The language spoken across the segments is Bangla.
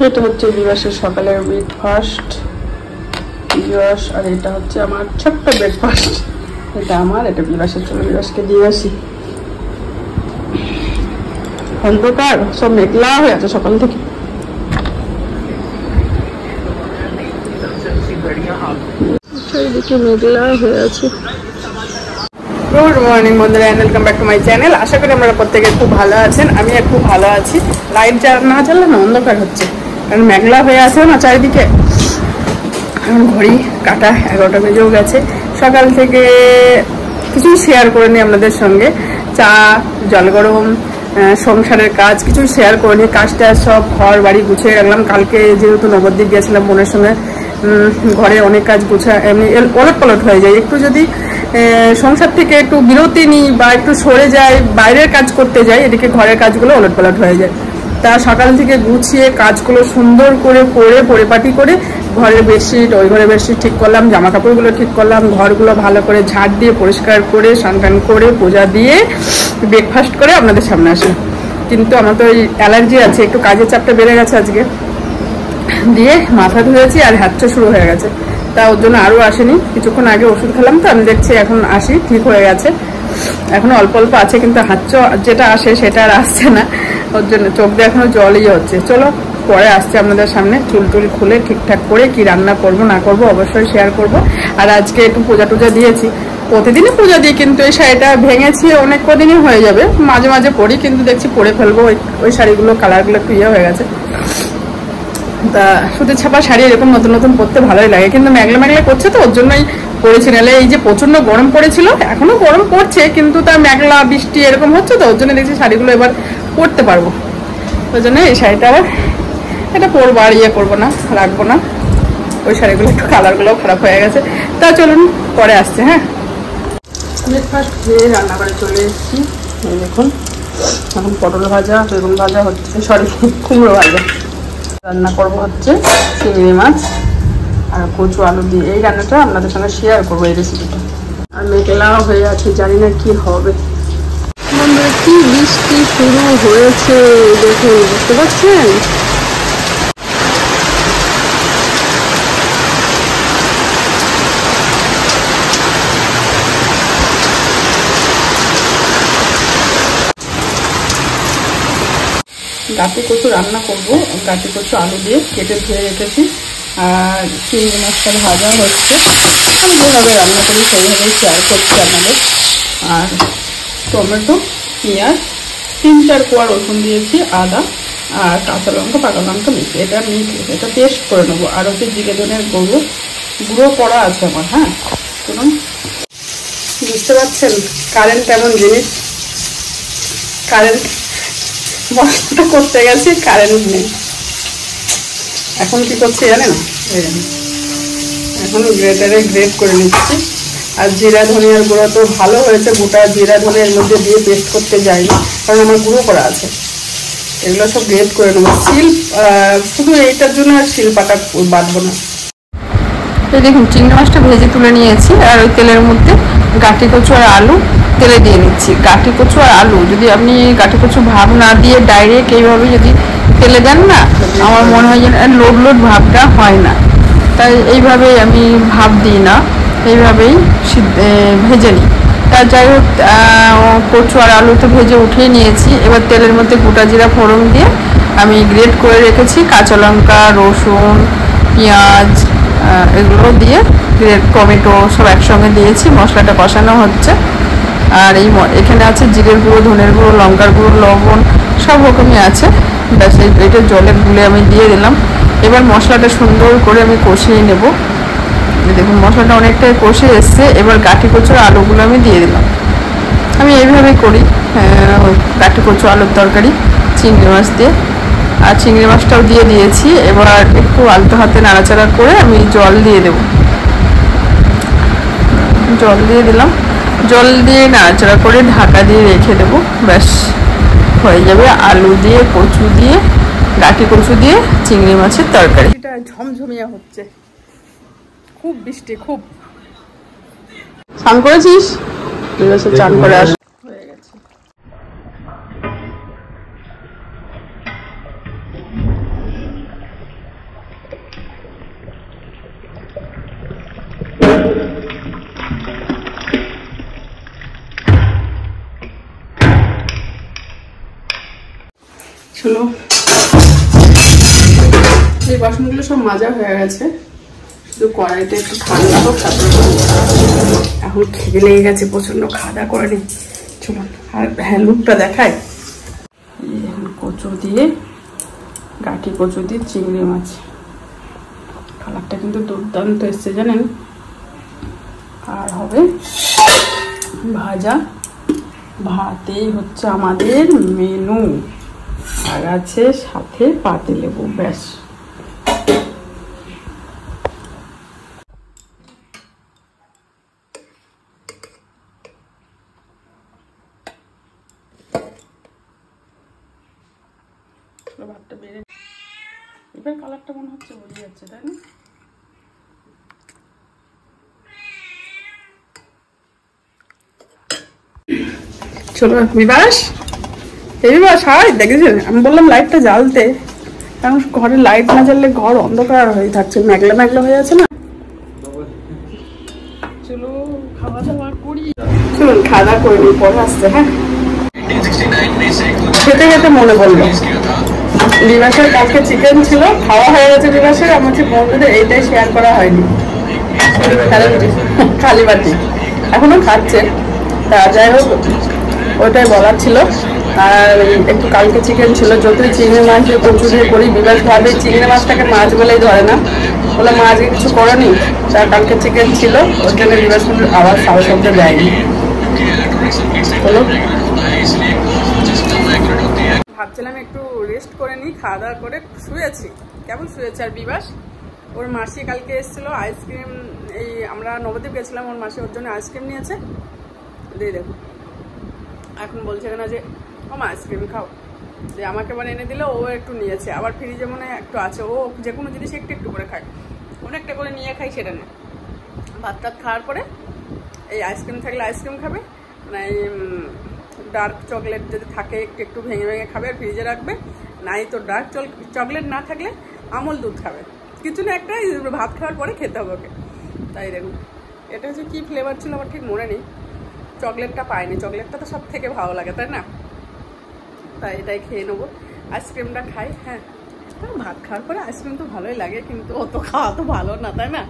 এটা হচ্ছে বিবাসের সকালের ব্রেকফাস্ট বিবাস, আর এটা হচ্ছে আমার ছোট্ট ব্রেকফাস্ট। এটা আমার, এটা বিবাসের। চলো বিবাসকে দিয়ে আসি। অন্ধকার, সব মেঘলা হয়ে আছে সকাল থেকে। চারিদিকে মেঘলা হয়ে আছে। গুড মর্নিং বন্ধুরা, and welcome back to my channel. আশা করি আপনারা প্রত্যেকে খুব ভালো আছেন। আমি খুব ভালো আছি। লাইট না জ্বাললে না অন্ধকার হচ্ছে, কারণ মেঘলা হয়ে আছে না চারিদিকে। এখন ঘড়ি কাটা 11টা বেজেও গেছে। সকাল থেকে কিছু শেয়ার করে নিই আপনাদের সঙ্গে। চা, জল গরম, সংসারের কাজ কিছু শেয়ার করে নিই। কাজটা সব ঘর বাড়ি গুছিয়ে রাখলাম। কালকে যেহেতু নবদ্বীপ গিয়েছিলাম বোনের সঙ্গে, ঘরে অনেক কাজ গুছা এমনি ওলট পালট হয়ে যায়। একটু যদি সংসার থেকে একটু বিরতি নিই বা একটু সরে যাই, বাইরের কাজ করতে যাই, এদিকে ঘরের কাজগুলো ওলট পালট হয়ে যায়। তা সকাল থেকে গুছিয়ে কাজগুলো সুন্দর করে করে পরিপাটি করে ঘরের বেডশিট, ওই ঘরের বেডশিট ঠিক করলাম, জামা কাপড়গুলো ঠিক করলাম, ঘরগুলো ভালো করে ঝাড় দিয়ে পরিষ্কার করে স্নান করে পূজা দিয়ে ব্রেকফাস্ট করে আপনাদের সামনে আসি। কিন্তু আমার তো ওই অ্যালার্জি আছে, একটু কাজের চাপটা বেড়ে গেছে আজকে, দিয়ে মাথা ধুয়েছি আর হাতটা শুরু হয়ে গেছে। তা ওর জন্য আরও আসেনি। কিছুক্ষণ আগে ওষুধ খেলাম, তো আমি দেখছি এখন আসি, ঠিক হয়ে গেছে। এখন অল্প অল্প আছে, কিন্তু হাত যেটা আসে সেটা আর আসছে না। ওর জন্য চোখ দিয়ে এখনো জলই হচ্ছে। চলো পরে আসছে আপনাদের সামনে, চুল টুল খুলে ঠিকঠাক করে কি রান্না করব না করব অবশ্যই শেয়ার করব। আর আজকে একটু পূজা টুজা দিয়েছি, প্রতিদিনই পূজা দিই, কিন্তু এই শাড়িটা ভেঙেছি, অনেক কদিনই হয়ে যাবে। মাঝে মাঝে পরি, কিন্তু দেখছি পরে ফেলবো। ওই শাড়িগুলো কালারগুলো একটু ইয়ে হয়ে গেছে। তা সুতির ছাপা শাড়ি এরকম নতুন নতুন পরতে ভালোই লাগে, কিন্তু মেঘলা মেঘলা করছে তো ওর জন্যই পরেছি। নাহলে এই যে প্রচন্ড গরম পড়েছিল, এখনো গরম পড়ছে, কিন্তু তার মেঘলা বৃষ্টি এরকম হচ্ছে তো ওর জন্য দেখছি শাড়িগুলো এবার পরতে পারবো। ওই জন্য এই শাড়িটা আবার এটা পরবো, আর ইয়ে করবো না, রাখবো না। ওই শাড়িগুলো একটু কালারগুলো খারাপ হয়ে গেছে। তা চলুন পরে আসছে। হ্যাঁ, ব্রেকফাস্ট খেয়ে রান্না করে চলে এসেছি। দেখুন এখন পটল ভাজা, বেগুন ভাজা হচ্ছে, সরি কুমড়ো ভাজা রান্না করবো হচ্ছে, চিংড়ি মাছ আর কচু আলু দিয়ে। এই রান্নাটা আপনাদের সঙ্গে শেয়ার করবো, এই রেসিপিটা। আর মেঘলাও হয়ে আছে, জানি না কি হবে। বন্ধুরা কি বৃষ্টি শুরু হয়েছে দেখুন, বুঝতে পারছেন? গাটি কচু রান্না করবো, গাটি কচু আলু দিয়ে কেটে ধুয়ে রেখেছি। আর চিংড়ি মাছটা ভাজা হচ্ছে, আমি যেভাবে রান্না করি সেইভাবেই শেয়ার করছি আপনাদের। আর টমেটো, পেঁয়াজ, 3-4 কোয়া রসুন দিয়েছি, আদা আর কাঁচা লঙ্কা, পাকা লঙ্কা মিশিয়ে এটা পেস্ট করে নেবো। আর হচ্ছে জিরে ধনের গুঁড়ো করা আছে আমার। হ্যাঁ শুনুন, বুঝতে পারছেন কারেন্ট এমন জিনিস, কারেন্ট মশলাটা করতে গেছি, কারেন্ট নেই। এখন কি করছি জানেন? এখন গ্রেটারে গ্রেট করে নিচ্ছি। আর জিরা ধনিয়ার গুঁড়ো তো ভালো হয়েছে, গোটা জিরা ধনিয়ার মধ্যে দিয়ে পেস্ট করতে যাইনি, কারণ আমার গুঁড়ো করা আছে। এগুলো সব গ্রেট করে নেবো। শুধু এইটার জন্য আর শিলপাটা বাঁধবো না। এই দেখুন চিংড়ি মাছটা ভেজে তুলে নিয়েছি, আর ওই তেলের মধ্যে গাটি কচু আর আলু তেলে দিয়ে নিচ্ছি। গাটি কচু আর আলু যদি আপনি গাটি কচু ভাব না দিয়ে ডাইরেক্ট এইভাবে যদি তেলে দেন না, আমার মনে হয় যেন লোড লোড ভাবটা হয় না। তাই এইভাবেই আমি ভাব দিই না, এইভাবেই ভেজে নিই। তা যাই হোক, কচু আর আলু তো ভেজে উঠিয়ে নিয়েছি। এবার তেলের মধ্যে গোটা জিরা ফোড়ন দিয়ে আমি গ্রেট করে রেখেছি কাঁচা লঙ্কা, রসুন, পেঁয়াজ এগুলো দিয়ে গ্রেট, টমেটো সব একসঙ্গে দিয়েছি। মশলাটা কষানো হচ্ছে। আর এখানে আছে জিরের গুঁড়ো, ধনের গুঁড়ো, লঙ্কার গুঁড়ো, লবণ সব রকমই আছে। ব্যাস এটা জলে গুলে আমি দিয়ে দিলাম। এবার মশলাটা সুন্দর করে আমি কষিয়ে নেব। দেখুন মশলাটা অনেকটাই কষে এসছে। এবার গাটি কচুর আলুগুলো আমি দিয়ে দিলাম। আমি এইভাবেই করি, কাঠি কচু আলুর তরকারি চিংড়ি মাছ দিয়ে। আর চিংড়ি মাছটাও দিয়ে দিয়েছি। এবার একটু আলতো হাতে নাড়াচাড়া করে আমি জল দিয়ে দেব। জল দিয়ে দিলাম, জল দিয়ে নাড়াচাড়া করে ঢাকা দিয়ে রেখে দেবো। ব্যাস হয়ে যাবে আলু দিয়ে কচু দিয়ে গাঠি কচু দিয়ে চিংড়ি মাছের তরকারি। এটা ঝমঝমিয়া হচ্ছে, খুব বৃষ্টি, খুব। স্নান করেছিস? চান করে আস। হয়ে গেছে। চলো, এই বাসনগুলো সব মাজা হয়ে গেছে, শুধু কড়াইটা একটু ঠান্ডা হোক। তারপরে এখন খিদে লেগে গেছে প্রচন্ড, খাওয়া দাওয়া করেনি। চলো, আর হ্যাঁ লুকটা দেখায়। এখন কচু দিয়ে গাঠি কচু দিয়ে চিংড়ি মাছ, কালারটা কিন্তু দুর্দান্ত এসছে জানেন। আর হবে ভাজা, ভাতেই হচ্ছে আমাদের মেনু। আর আছে সাথে পাতিলেবু, ব্যাস। ভাতটা বেড়ে এবার কালারটা মনে হচ্ছে বোঝা যাচ্ছে, তাই না? চলো বিবাস, বিবাস হাই, দেখেছেন আমি বললাম লাইটটা জ্বালতে, কারণ ঘরে লাইট না জ্বাললে ঘর অন্ধকার হয়ে থাকছে, মেঘলা মেঘলা হয়ে আছে না। চলো খাওয়া দাওয়া করি। চলুন খাওয়া দাওয়া করে নিই, পরে আসছে। হ্যাঁ, খেতে খেতে মনে পড়লো বিবাসের কালকে চিকেন ছিল, খাওয়া হয়ে গেছে বিবাসের। আমাকে বন্ধুদের এইটাই শেয়ার করা হয়নি, খালি বাটি এখনো খাচ্ছে। তা যাই হোক, ওইটাই বলার ছিল। আর একটু কালকে চিকেন ছিল, যতই চিংড়ি মাছ দিয়ে কচু দিয়ে করি, বিবাস ভাবে চিংড়ি মাছটাকে মাছ বলেই ধরে না, বলে মাছ কিছু করেনি। তার কালকে চিকেন ছিল, ওর জন্য বিবাস আবার সাহস শব্দ দেয়নি। হলো, ভাবছিলাম একটু রেস্ট করে নিই, খাওয়া দাওয়া করে শুয়েছি, কেমন শুয়েছে। আর বিবাস, ওর মাসি কালকে এসেছিলো আইসক্রিম, এই আমরা নবদ্বীপ গেছিলাম, ওর মাসি ওর জন্য আইসক্রিম নিয়েছে, দিয়ে দেখো এখন বলছে না যে মা আইসক্রিম খাও, যে আমাকে মানে এনে দিলে ও একটু নিয়েছে। আবার ফ্রিজে মনে একটু আছে, ও যে কোনো জিনিস একটু একটু করে খায়, অনেকটা করে নিয়ে খাই, সেটা নেই। ভাত টাত খাওয়ার পরে এই আইসক্রিম থাকলে আইসক্রিম খাবে, মানে ডার্ক চকলেট যদি থাকে একটু একটু ভেঙে ভেঙে খাবে আর ফ্রিজে রাখবে, নাই তো ডার্ক চকলেট না থাকলে আমল দুধ খাবে, কিছু না একটা ভাত খাওয়ার পরে খেতে হবে ওকে। তাই দেখুন, এটা হচ্ছে কী ফ্লেভার ছিল আমার ঠিক মনে নেই, চকলেটটা পাইনি, চকলেটটা তো সব থেকে ভালো লাগে তাই না, তাই এটাই খেয়ে নেবো। আইসক্রিমটা খাই, হ্যাঁ ভাত খাওয়ার পরে আইসক্রিম তো ভালোই লাগে, কিন্তু অত খাওয়া তো ভালো না তাই না।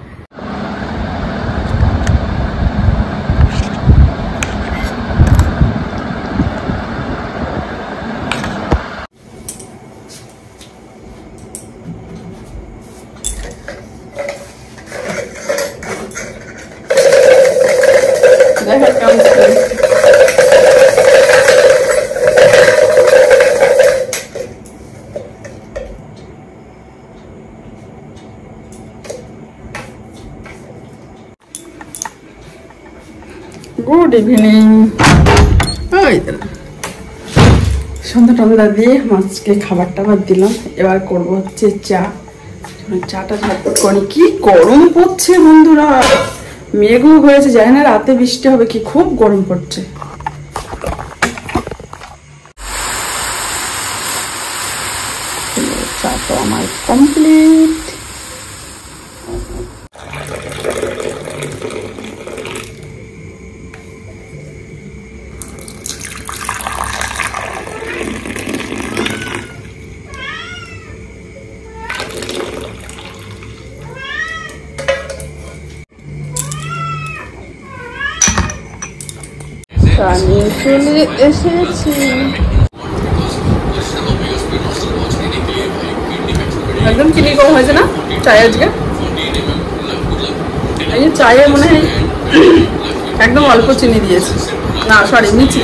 Good evening. ওই সন্ধ্যা টন্ধা দিয়ে মাছকে খাবার টাবার দিলাম, এবার করবো হচ্ছে চা। চাটা ঝটপট করি, কি গরম পড়ছে বন্ধুরা, মেঘও হয়েছে, জানি না রাতে বৃষ্টি হবে কি, খুব গরম পড়ছে। চা তো আমার কমপ্লিট। আমি চলে এসেছি, একদম চিনি কম হয়েছে না চায় আজকে, এই চায়ে মনে হয় একদম অল্প চিনি দিয়েছি। না সরি মিচি।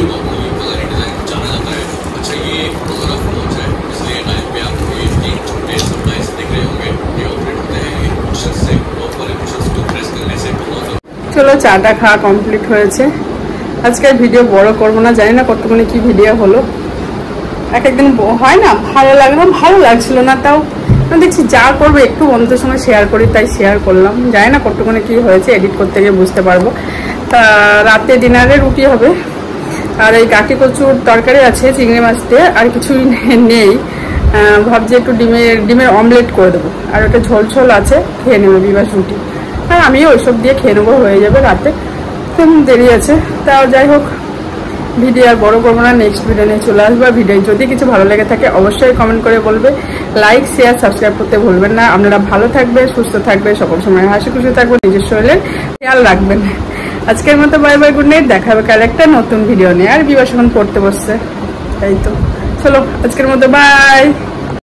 চলো চাটা খাওয়া কমপ্লিট হয়েছে। আজকের ভিডিও বড় করবো না, জানি না কতক্ষণে কি ভিডিও হলো। এক একদিন হয় না ভালো লাগলো, ভালো লাগছিল না, তাও দেখছি যা করবো একটু বন্ধুদের সঙ্গে শেয়ার করি, তাই শেয়ার করলাম। জানি না কতক্ষণে কি হয়েছে, এডিট করতে গিয়ে বুঝতে পারবো। তা রাতে ডিনারে রুটি হবে, আর এই কাকি কচুর তরকারি আছে চিংড়ি মাছ দিয়ে, আর কিছুই নেই। ভাবছি একটু ডিমের অমলেট করে দেবো, আর ওটা ঝোল ঝোল আছে, খেয়ে নেবো বিবাস রুটি। আর আমিও ওইসব দিয়ে খেয়ে নেবো, হয়ে যাবে রাতে, খুব দেরি আছে। তাও যাই হোক, ভিডিও আর বড় করবো না, নেক্সট ভিডিও নিয়ে চলে আসবো। ভিডিও যদি কিছু ভালো লেগে থাকে অবশ্যই কমেন্ট করে বলবে, লাইক শেয়ার সাবস্ক্রাইব করতে ভুলবেন না। আপনারা ভালো থাকবে, সুস্থ থাকবে, সকল সময় হাসি খুশি থাকবে, নিজের শরীরের খেয়াল রাখবেন। আজকের মতো বাই বাই, গুড নাইট। দেখা হবে কাল একটা নতুন ভিডিও নিয়ে। আর বিবাস এখন পড়তে বসছে, তাই তো। চলো আজকের মতো বাই।